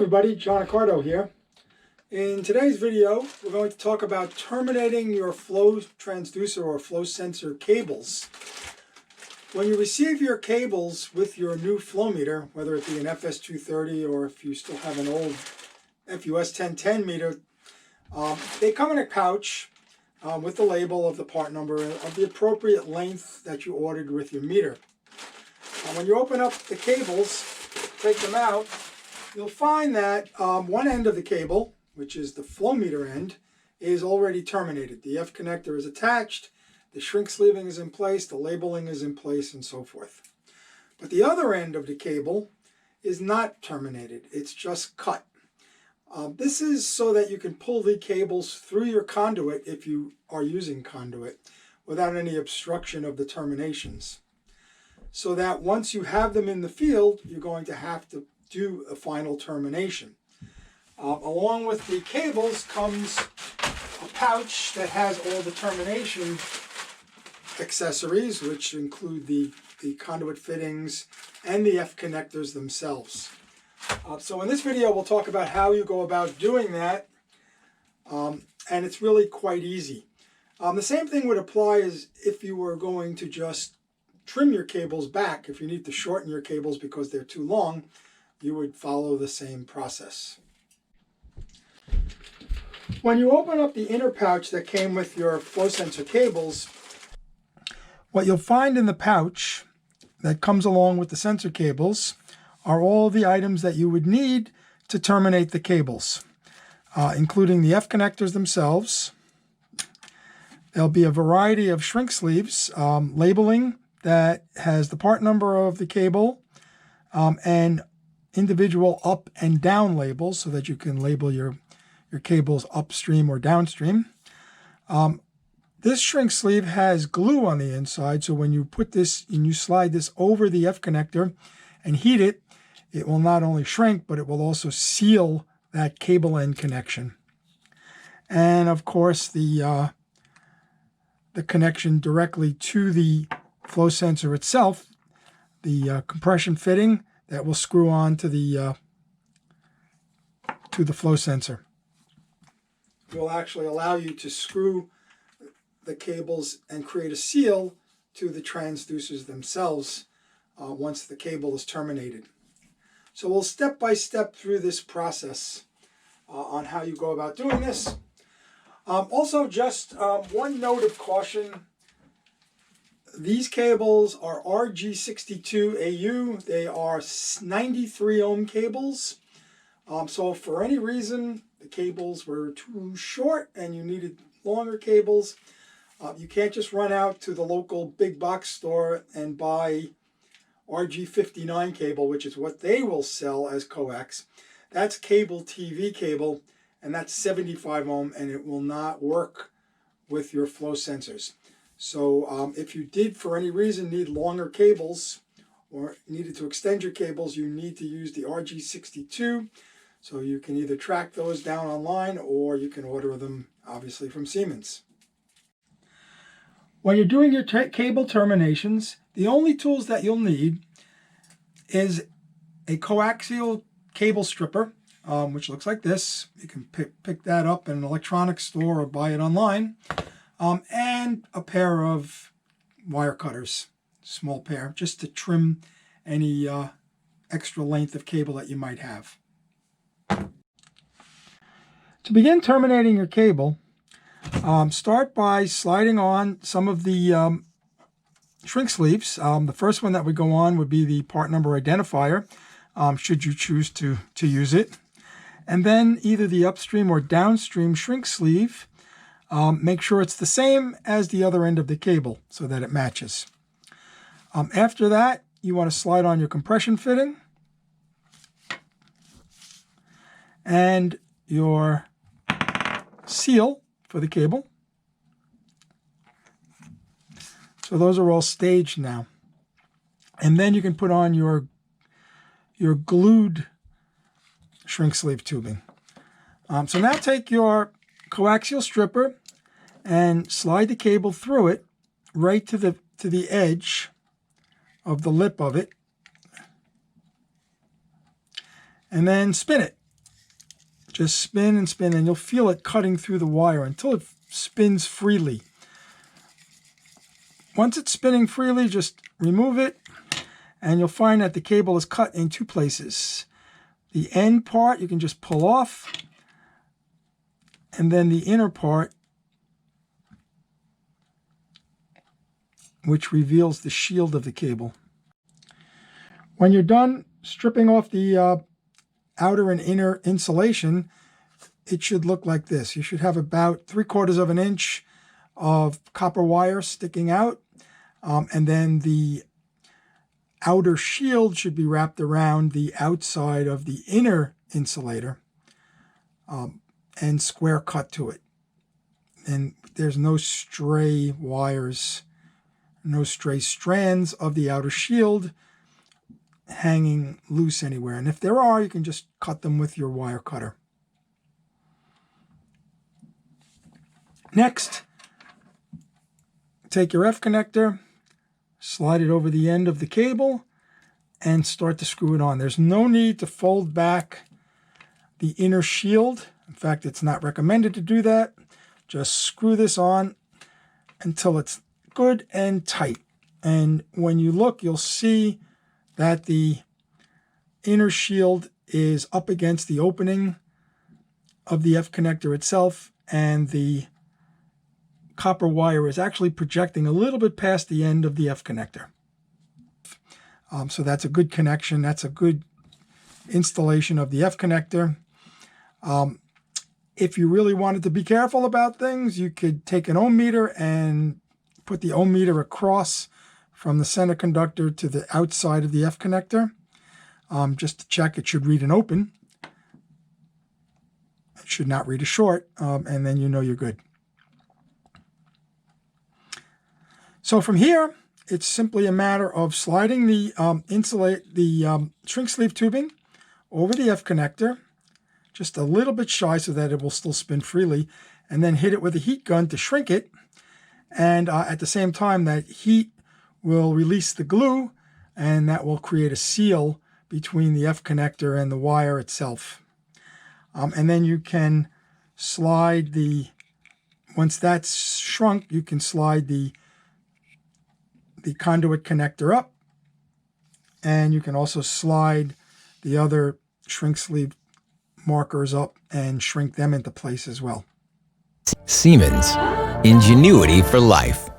everybody, John Accardo here. In today's video, we're going to talk about terminating your flow transducer or flow sensor cables. When you receive your cables with your new flow meter, whether it be an FS230 or if you still have an old FUS 1010 meter, they come in a pouch with the label of the part number of the appropriate length that you ordered with your meter. When you open up the cables, take them out, you'll find that one end of the cable, which is the flow meter end, is already terminated. The F connector is attached, the shrink sleeving is in place, the labeling is in place, and so forth. But the other end of the cable is not terminated, it's just cut. This is so that you can pull the cables through your conduit if you are using conduit without any obstruction of the terminations. So that once you have them in the field, you're going to have to do a final termination. Along with the cables comes a pouch that has all the termination accessories, which include the conduit fittings and the F connectors themselves. So in this video, we'll talk about how you go about doing that, and it's really quite easy. The same thing would apply as if you were going to just trim your cables back. If you need to shorten your cables because they're too long, you would follow the same process. When you open up the inner pouch that came with your flow sensor cables, what you'll find in the pouch that comes along with the sensor cables are all the items that you would need to terminate the cables, including the F connectors themselves. There'll be a variety of shrink sleeves, labeling that has the part number of the cable, and individual up and down labels so that you can label your cables upstream or downstream. This shrink sleeve has glue on the inside, so when you put this and you slide this over the F connector and heat it, it will not only shrink, but it will also seal that cable end connection. And of course, the connection directly to the flow sensor itself, the compression fitting that will screw on to the flow sensor. It will actually allow you to screw the cables and create a seal to the transducers themselves once the cable is terminated. So we'll step by step through this process on how you go about doing this. Also, just one note of caution. These cables are RG62AU. They are 93 ohm cables. So if for any reason the cables were too short and you needed longer cables, you can't just run out to the local big box store and buy RG59 cable, which is what they will sell as coax. That's cable TV cable, and that's 75 ohm, and it will not work with your flow sensors. So if you did, for any reason, need longer cables or needed to extend your cables, you need to use the RG62. So you can either track those down online or you can order them, obviously, from Siemens. When you're doing your cable terminations, the only tools that you'll need is a coaxial cable stripper, which looks like this. You can pick that up in an electronics store or buy it online. And a pair of wire cutters, small pair, just to trim any extra length of cable that you might have. To begin terminating your cable, start by sliding on some of the shrink sleeves. The first one that would go on would be the part number identifier, should you choose to use it. And then either the upstream or downstream shrink sleeve. Make sure it's the same as the other end of the cable so that it matches. After that, you want to slide on your compression fitting and your seal for the cable. So those are all staged now. And then you can put on your glued shrink sleeve tubing. So now take your coaxial stripper and slide the cable through it right to the edge of the lip of it, and then spin it Just spin and spin, and you'll feel it cutting through the wire until it spins freely. Once it's spinning freely, just remove it, and you'll find that the cable is cut in two places. The end part you can just pull off, and then the inner part, which reveals the shield of the cable. When you're done stripping off the outer and inner insulation, it should look like this. You should have about 3/4 of an inch of copper wire sticking out, and then the outer shield should be wrapped around the outside of the inner insulator and square cut to it. And there's no stray wires, no stray strands of the outer shield hanging loose anywhere. And if there are, you can just cut them with your wire cutter. Next, take your F connector, slide it over the end of the cable, and start to screw it on. There's no need to fold back the inner shield. In fact, it's not recommended to do that. Just screw this on until it's good and tight. And when you look, you'll see that the inner shield is up against the opening of the F connector itself, and the copper wire is actually projecting a little bit past the end of the F connector. So that's a good connection. That's a good installation of the F connector. If you really wanted to be careful about things, you could take an ohm meter and put the ohm meter across from the center conductor to the outside of the F connector. Just to check, it should read an open. It should not read a short, and then you know you're good. So from here, it's simply a matter of sliding the shrink sleeve tubing over the F connector, just a little bit shy so that it will still spin freely, and then hit it with a heat gun to shrink it. And at the same time, that heat will release the glue, and that will create a seal between the F connector and the wire itself. And then you can slide once that's shrunk, you can slide the conduit connector up, and you can also slide the other shrink sleeve markers up and shrink them into place as well. Siemens, ingenuity for life.